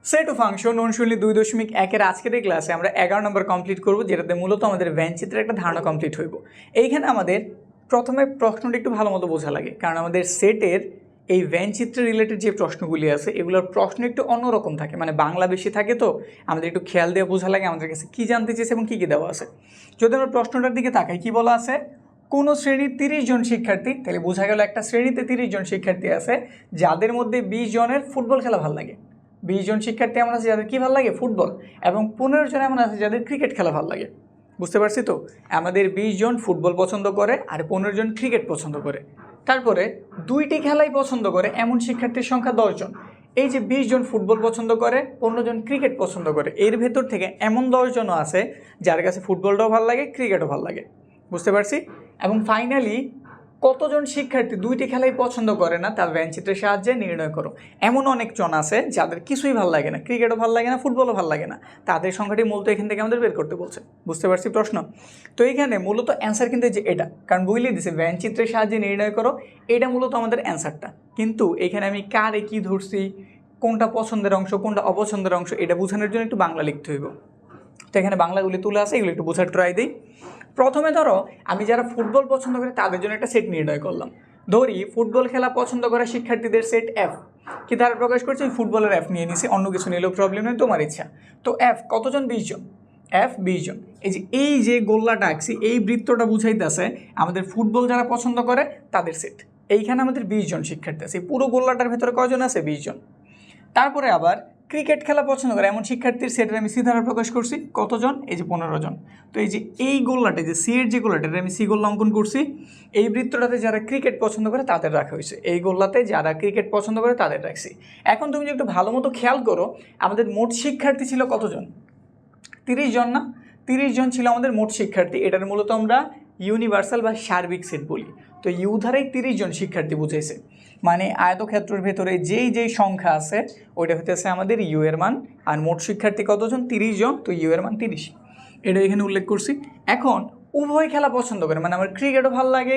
Set ও function অনুশীলনী 2.1 আজকের এই ক্লাসে আমরা 11 নম্বর কমপ্লিট করব, যেটাতে মূলত আমাদের ভ্যানচিত্রের একটা ধারণা কমপ্লিট হইব। এইখানে আমাদের প্রথমে প্রশ্নটা একটু ভালো মতো বোঝা লাগে, কারণ আমাদের সেটের এই ভ্যানচিত্রের রিলেটেড যে প্রশ্নগুলি আছে এগুলোর প্রশ্ন একটু অন্যরকম থাকে, মানে বাংলা বেশি থাকে, তো আমাদের একটু খেয়াল দিয়ে বোঝা লাগে আমাদের কাছে কী জানতে চেয়েছে এবং কী কী দেওয়া আছে। যদি আমরা প্রশ্নটার দিকে তাকাই, কী বলা আছে, কোনো শ্রেণীর 30 জন শিক্ষার্থী, তাহলে বোঝা গেল একটা শ্রেণীতে 30 জন শিক্ষার্থী আছে, যাদের মধ্যে 20 জনের ফুটবল খেলা ভালো লাগে। 20 জন শিক্ষার্থী এমন আছে যাদের কী ভালো লাগে, ফুটবল, এবং 15 জন এমন আছে যাদের ক্রিকেট খেলা ভালো লাগে। বুঝতে পারছি তো, আমাদের 20 জন ফুটবল পছন্দ করে আর 15 জন ক্রিকেট পছন্দ করে। তারপরে দুইটি খেলাই পছন্দ করে এমন শিক্ষার্থীর সংখ্যা 10 জন। এই যে 20 জন ফুটবল পছন্দ করে, 15 জন ক্রিকেট পছন্দ করে, এর ভেতর থেকে এমন 10 জনও আছে যার কাছে ফুটবলটাও ভালো লাগে, ক্রিকেটও ভালো লাগে। বুঝতে পারছি। এবং ফাইনালি কতজন শিক্ষার্থী দুইটি খেলাই পছন্দ করে না তা ভ্যানচিত্রের সাহায্যে নির্ণয় করো। এমন অনেক জন আছে যাদের কিছুই ভালো লাগে না, ক্রিকেটও ভালো লাগে না, ফুটবলও ভালো লাগে না, তাদের সংখ্যাটি মূলত এখান থেকে আমাদের বের করতে বলছে। বুঝতে পারছি প্রশ্ন। তো এইখানে মূলত অ্যান্সার কিন্তু যে এটা, কারণ বইলে দিছে ভ্যানচিত্রের সাহায্যে নির্ণয় করো, এটা মূলত আমাদের অ্যান্সারটা। কিন্তু এখানে আমি কারে কি ধরছি, কোনটা পছন্দের অংশ কোনটা অপছন্দের অংশ, এটা বোঝানোর জন্য একটু বাংলা লিখতে হইব। তো এখানে বাংলাগুলি তুলে আসে, এগুলো একটু বোঝার ট্রাই দিই। প্রথমে ধরো আমি যারা ফুটবল পছন্দ করে তাদের জন্য একটা সেট নির্ণয় করলাম। ধরি ফুটবল খেলা পছন্দ করা শিক্ষার্থীদের সেট এফ, কি দ্বারা প্রকাশ করছে, ফুটবলের এফ নিয়ে নিছি, অন্য কিছু নিলেও প্রবলেম নেই, তোমার ইচ্ছা। তো এফ কতজন, 20 জন, এফ 20 জন। এই যে গোল্লাটা আঁকছি, এই বৃত্তটা বুঝাইতেছে আমাদের ফুটবল যারা পছন্দ করে তাদের সেট। এইখানে আমাদের 20 জন শিক্ষার্থী আছে, পুরো গোল্লাটার ভেতরে কয়জন আছে, 20 জন। তারপরে আবার ক্রিকেট খেলা পছন্দ করে এমন শিক্ষার্থীর সেটের আমি সি দ্বারা প্রকাশ করছি, কতজন, এই যে 15 জন। তো এই যে এই গোল্লাটা, যে সি এর যে গোল্লাটা, আমি সি গোল্লা অঙ্কন করছি, এই বৃত্তটাতে যারা ক্রিকেট পছন্দ করে তাদের রাখা হয়েছে, এই গোল্লাতে যারা ক্রিকেট পছন্দ করে তাদের রাখছি। এখন তুমি যদি একটু ভালো মতো খেয়াল করো, আমাদের মোট শিক্ষার্থী ছিল কতজন, 30 জন না, 30 জন ছিল আমাদের মোট শিক্ষার্থী। এটার মূলত আমরা ইউনিভার্সাল বা সার্বিক সেট বলি। তো ইউ ধারাই 30 জন শিক্ষার্থী বুঝাইছে, মানে আয়তক্ষেত্রের ভেতরে যেই সংখ্যা আছে ওইটা হইতেছে আমাদের ইউ এর মান। আর মোট শিক্ষার্থী কতজন, 30 জন, তো ইউ এর মান 30, এটা এখানে উল্লেখ করছি। এখন উভয় খেলা পছন্দ করে, মানে আমার ক্রিকেটও ভালো লাগে,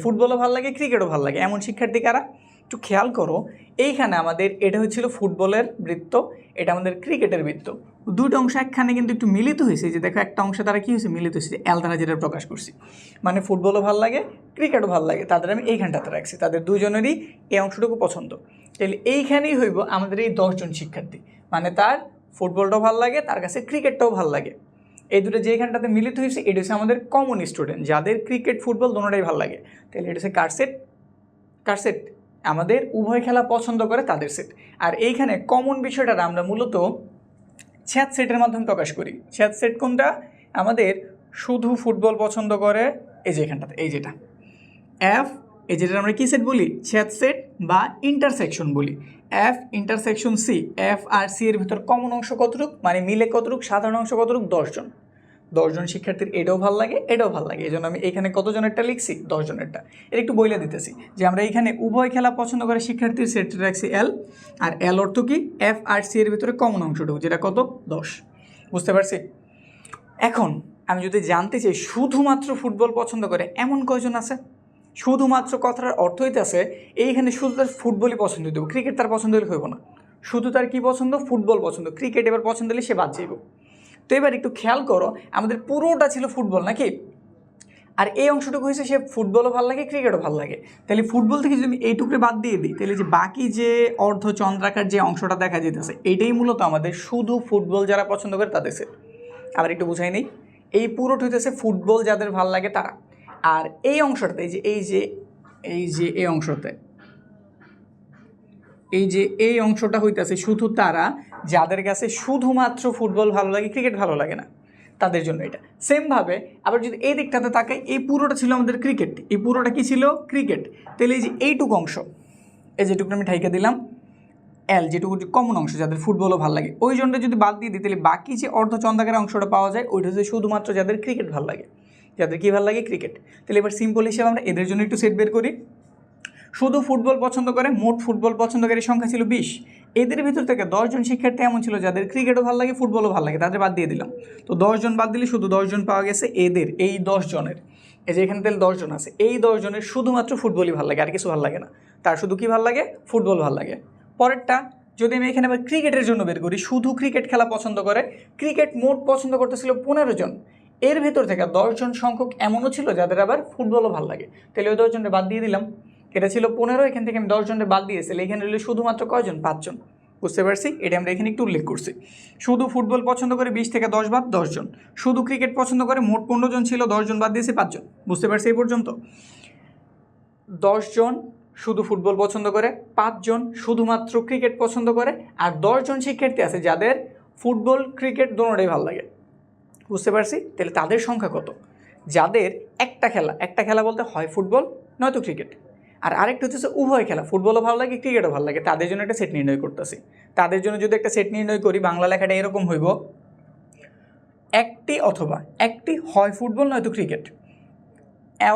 ফুটবলও ভালো লাগে, ক্রিকেটও ভালো লাগে, এমন শিক্ষার্থী কারা, একটু খেয়াল করো। এইখানে আমাদের এটা হচ্ছিল ফুটবলের বৃত্ত, এটা আমাদের ক্রিকেটের বৃত্ত, দুটো অংশ একখানে কিন্তু একটু মিলিত হয়েছে। যে দেখো একটা অংশে তারা কী হয়েছে, মিলিত হয়েছে, এল দ্বারা যেটা প্রকাশ করছি, মানে ফুটবলও ভালো লাগে, ক্রিকেটও ভালো লাগে, তাদের আমি এইখানটাতে রাখছি, তাদের দুজনেরই এই অংশটুকু পছন্দ। তাহলে এইখানেই হইব আমাদের এই 10 জন শিক্ষার্থী, মানে তার ফুটবলটাও ভালো লাগে, তার কাছে ক্রিকেটটাও ভালো লাগে। এই দুটো যেখানটাতে মিলিত হয়েছে এটা হচ্ছে আমাদের কমন স্টুডেন্ট, যাদের ক্রিকেট ফুটবল দুটোটাই ভালো লাগে। তাহলে এটা হচ্ছে কার সেট, আমাদের উভয় খেলা পছন্দ করে তাদের সেট। আর এইখানে কমন বিষয়টা আমরা মূলত ছ্যাদ সেটের মাধ্যমে প্রকাশ করি। ছ্যাদ সেট কোনটা, আমাদের শুধু ফুটবল পছন্দ করে, এই যে এখানটাতে, এই যেটা এফ, এই যেটা আমরা কি সেট বলি, ছ্যাদ সেট বা ইন্টারসেকশন বলি। F intersection C, F R C এর ভিতর কমন অংশ কতটুক, মানে মিলে কতটুক, সাধারণ অংশ কতটুক, 10 জন। 10 জন শিক্ষার্থীর এটাও ভালো লাগে, এটাও ভালো লাগে, এই জন্য আমি এখানে কতজনেরটা লিখছি, 10 জনেরটা। এটা একটু বইলে দিতেছি যে আমরা এখানে উভয় খেলা পছন্দ করে শিক্ষার্থীর সেট রাখছি এল, আর এল অর্থ কি, এফ আর সি এর ভিতরে কমন অংশটুকু, যেটা কত, 10। বুঝতে পারছি। এখন আমি যদি জানতে চাই শুধুমাত্র ফুটবল পছন্দ করে এমন কয়জন আছে, শুধুমাত্র কথার অর্থ হইতেছে এইখানে শুধু তার ফুটবলই পছন্দ দেবো, ক্রিকেট তার পছন্দ হলে হইব না, শুধু তার কি পছন্দ, ফুটবল পছন্দ, ক্রিকেট এবার পছন্দ হলে সে বাদ যাইব। তো এবার একটু খেয়াল করো, আমাদের পুরোটা ছিল ফুটবল নাকি, আর এই অংশটুকু হয়েছে সে ফুটবলও ভালো লাগে, ক্রিকেটও ভালো লাগে। তাহলে ফুটবল থেকে যদি আমি এইটুকু বাদ দিয়ে দিই, তাহলে যে বাকি যে অর্ধ চন্দ্রাকার যে অংশটা দেখা যেতেছে, এইটাই মূলত আমাদের শুধু ফুটবল যারা পছন্দ করে তাদের সেট। আবার একটু বুঝাই নেই, এই পুরোটা হইতেছে ফুটবল যাদের ভালো লাগে তারা। আর এই অংশটাতে, এই অংশটা হইতেছে শুধু তারা যাদের কাছে শুধুমাত্র ফুটবল ভালো লাগে, ক্রিকেট ভালো লাগে না, তাদের জন্য এটা। সেমভাবে আবার যদি এই দিকটাতে তাকাই, এই পুরোটা ছিল আমাদের ক্রিকেট, এই পুরোটা কি ছিল, ক্রিকেট। তাহলে এই যে এইটুকু অংশ, এই যেটুকু আমি ঠাইকে দিলাম এল, যেটুকু কমন অংশ যাদের ফুটবলও ভালো লাগে, ওই জনটা যদি বাদ দিয়ে দিই, তাহলে বাকি যে অর্ধচন্দ্রাকার অংশটা পাওয়া যায় ওইটা হচ্ছে শুধুমাত্র যাদের ক্রিকেট ভালো লাগে, যাদের কী ভালো লাগে, ক্রিকেট। তাহলে এবার সিম্পল হিসেবে আমরা এদের জন্য একটু সেট বের করি। শুধু ফুটবল পছন্দ করে, মোট ফুটবল পছন্দকারী সংখ্যা ছিল 20, এদের ভিতর থেকে 10 জন শিক্ষার্থী এমন ছিল যাদের ক্রিকেটও ভালো লাগে, ফুটবলও ভালো লাগে, তাদের বাদ দিয়ে দিলাম। তো 10 জন বাদ দিলে শুধু 10 জন পাওয়া গেছে, এদের এই 10 জনের, এই যে এখানে তাহলে 10 জন আছে, এই 10 জনের শুধুমাত্র ফুটবলই ভালো লাগে, আর কিছু ভালো লাগে না, তার শুধু কি ভালো লাগে, ফুটবল ভালো লাগে। পরেরটা যদি আমি এখানে আবার ক্রিকেটের জন্য বের করি, শুধু ক্রিকেট খেলা পছন্দ করে, ক্রিকেট মোট পছন্দ করতেছিল 15 জন, এর ভেতর থেকে 10 জন সংখ্যক এমনও ছিল যাদের আবার ফুটবলও ভালো লাগে, তাহলে ওই 10 জনের বাদ দিয়ে দিলাম। এটা ছিল 15, এখান থেকে আমি 10 জনের বাদ দিয়েছি, এখানে রইল শুধুমাত্র কয়জন? 5 জন। বুঝতে পারছি? এটা আমরা এখানে একটু উল্লেখ করছি। শুধু ফুটবল পছন্দ করে 20 থেকে 10 বাদ 10 জন, শুধু ক্রিকেট পছন্দ করে মোট 15 জন ছিল, 10 জন বাদ দিয়েছি 5 জন। বুঝতে পারছি এই পর্যন্ত? 10 জন শুধু ফুটবল পছন্দ করে, 5 জন শুধুমাত্র ক্রিকেট পছন্দ করে, আর 10 জন শিক্ষার্থী আছে যাদের ফুটবল ক্রিকেট দোনোটাই ভালো লাগে। বুঝতে পারছি? তাহলে তাদের সংখ্যা কত? যাদের একটা খেলা বলতে হয় ফুটবল নয়তো ক্রিকেট, আর আরেকটা হচ্ছে উভয় খেলা, ফুটবলও ভালো লাগে ক্রিকেটও ভালো লাগে, তাদের জন্য একটা সেট নির্ণয় করতেছি। তাদের জন্য যদি একটা সেট নির্ণয় করি, বাংলা লেখাটা এরকম হইব, একটি হয় ফুটবল নয়তো ক্রিকেট,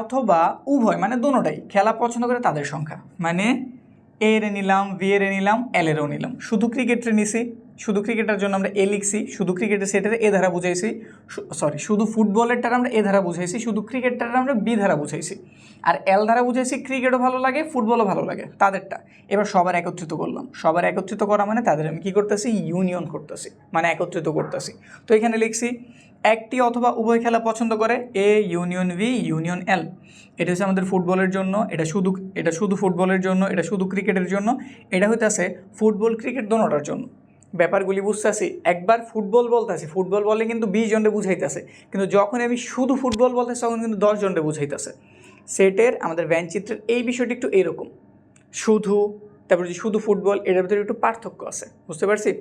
অথবা উভয় মানে দোনোটাই খেলা পছন্দ করে তাদের সংখ্যা, মানে এ রে নিলাম, ভি এর নিলাম, এল এরও নিলাম। শুধু ক্রিকেটের নিছি, শুধু ক্রিকেটের জন্য আমরা এ লিখছি, শুধু ক্রিকেটের সেটের এ ধারা বুঝাইছি, শুধু ফুটবলেরটার আমরা এ ধারা বুঝাইছি, শুধু ক্রিকেটটার আমরা বি ধারা বুঝাইছি, আর এল ধারা বুঝাইছি ক্রিকেটও ভালো লাগে ফুটবলও ভালো লাগে তাদেরটা। এবার সবার একত্রিত করলাম, সবার একত্রিত করা মানে তাদের আমি কী করতেছি? ইউনিয়ন করতেছি, মানে একত্রিত করতেছি। তো এখানে লিখছি একটি অথবা উভয় খেলা পছন্দ করে, এ ইউনিয়ন ভি ইউনিয়ন এল। এটা হচ্ছে আমাদের ফুটবলের জন্য, এটা শুধু ফুটবলের জন্য, এটা শুধু ক্রিকেটের জন্য, এটা হইতেছে ফুটবল ক্রিকেট দোনোটার জন্য। ব্যাপারগুলি বুঝতেছি। একবার ফুটবল বলতেছি, ফুটবল বলে কিন্তু 20 জনরে বুঝাইতেছে, কিন্তু যখন আমি শুধু ফুটবল বলতেছি তখন কিন্তু 10 জনরে বুঝাইতেছে। সেটের আমাদের ভ্যানচিত্রের এই বিষয়টি একটু এইরকম, শুধু, তারপরে যে শুধু ফুটবল, এটার ভিতরে একটু পার্থক্য আছে। বুঝতে পারছি?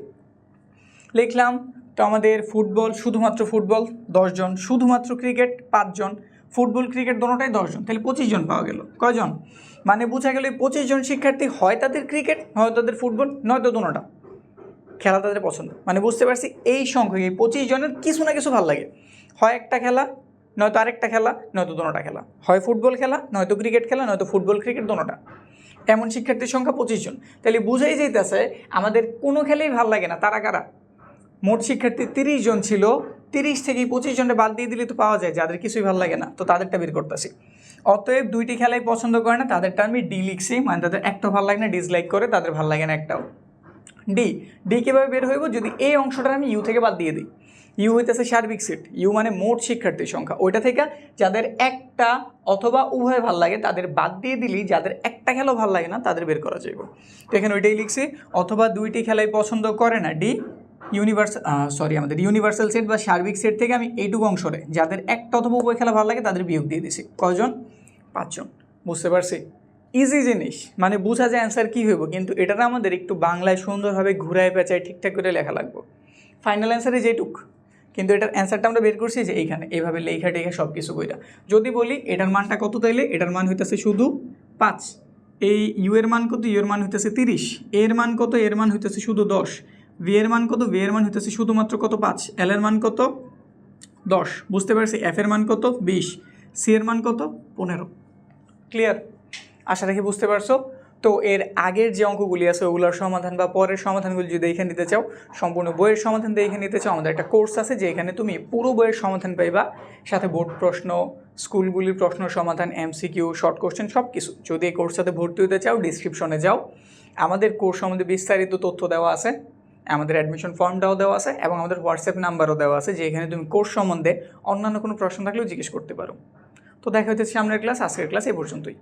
লিখলাম তো আমাদের ফুটবল, শুধুমাত্র ফুটবল 10 জন, শুধুমাত্র ক্রিকেট 5 জন, ফুটবল ক্রিকেট দোনোটাই 10 জন, তাহলে 25 জন পাওয়া গেল। কয়জন? মানে বোঝা গেল 25 জন শিক্ষার্থী হয় তাদের ক্রিকেট, হয় তাদের ফুটবল, নয়তো দোনোটা খেলা তাদের পছন্দ। মানে বুঝতে পারছি এই সংখ্যক, এই 25 জনের কিছু না কিছু ভালো লাগে, হয় একটা খেলা নয়তো আরেকটা খেলা, নয়তো দোনোটা খেলা, হয় ফুটবল খেলা নয়তো ক্রিকেট খেলা, নয়তো ফুটবল ক্রিকেট দোনোটা। এমন শিক্ষার্থীর সংখ্যা 25 জন। তাহলে বুঝাই যাইতেছে আমাদের কোনো খেলেই ভালো লাগে না। তারা কারা? মোট শিক্ষার্থী 30 জন ছিল, 30 থেকে 25 জনের বাদ দিয়ে দিলে তো পাওয়া যায় যাদের কিছুই ভালো লাগে না, তো তাদেরটা বের করতেছি। অতএব দুইটি খেলাই পছন্দ করে না, তাদেরটা আমি ডি লিখছি, মানে তাদের একটাও ভালো লাগে না, ডিসলাইক করে, তাদের ভালো লাগে না একটাও। ডি কীভাবে বের হইব? যদি এই অংশটা আমি ইউ থেকে বাদ দিয়ে দিই। ইউ হইতেছে সার্বিক সেট, ইউ মানে মোট শিক্ষার্থীর সংখ্যা, ওইটা থেকে যাদের একটা অথবা উভয় ভালো লাগে তাদের বাদ দিয়ে দিলি, যাদের একটা খেলাও ভালো লাগে না তাদের বের করা যাইব। তো এখানে ওইটাই লিখছি, অথবা দুইটি খেলাই পছন্দ করে না, ডি। আমাদের ইউনিভার্সাল সেট বা সার্বিক সেট থেকে আমি এইটুকু অংশরে যাদের একটা অথবা উভয় খেলা ভালো লাগে তাদের বিয়োগ দিয়ে দিছি। কয়জন? 5 জন। বুঝতে পারছি? ইজি জিনিস, মানে বোঝা যায় অ্যান্সার কী হইব, কিন্তু এটা আমাদের একটু বাংলায় সুন্দরভাবে ঘুরায় পেঁচায় ঠিকঠাক করে লেখা লাগবে। ফাইনাল অ্যান্সারে যেটুক, কিন্তু এটার অ্যান্সারটা আমরা বের করছি যে এইখানে এইভাবে লেখা টেখা সব কিছু কইরা। যদি বলি এটার মানটা কত, তাইলে এটার মান হইতেছে শুধু 5, এই ইউ এর মান কত, ইউ এর মান হইতেছে 30, এর মান কত, এর মান হইতেছে শুধু 10, ভি এর মান কত, ভি এর মান হইতেছে শুধুমাত্র কত 5, এল এর মান কত 10। বুঝতে পারছি? এফ এর মান কত 20, সি এর মান কত 15। ক্লিয়ার? আশা রাখি বুঝতে পারছো। তো এর আগের যে অঙ্কগুলি আছে ওগুলোর সমাধান বা পরের সমাধানগুলি যদি দেখে নিতে চাও, সম্পূর্ণ বইয়ের সমাধান দেখে নিতে চাও, আমাদের একটা কোর্স আছে যেখানে তুমি পুরো বইয়ের সমাধান পাইবা, সাথে বোর্ড প্রশ্ন, স্কুলগুলির প্রশ্ন সমাধান, এমসিকিউ, শর্ট কোশ্চেন সব কিছু। যদি এই কোর্সটাতে ভর্তি হতে চাও ডিসক্রিপশনে যাও, আমাদের কোর্স সম্বন্ধে বিস্তারিত তথ্য দেওয়া আছে, আমাদের অ্যাডমিশন ফর্মটাও দেওয়া আছে, এবং আমাদের হোয়াটসঅ্যাপ নাম্বারও দেওয়া আছে, যেখানে তুমি কোর্স সম্বন্ধে অন্যান্য কোনো প্রশ্ন থাকলেও জিজ্ঞেস করতে পারো। তো দেখা হচ্ছে সামনের ক্লাস, আজকের ক্লাস এই পর্যন্তই।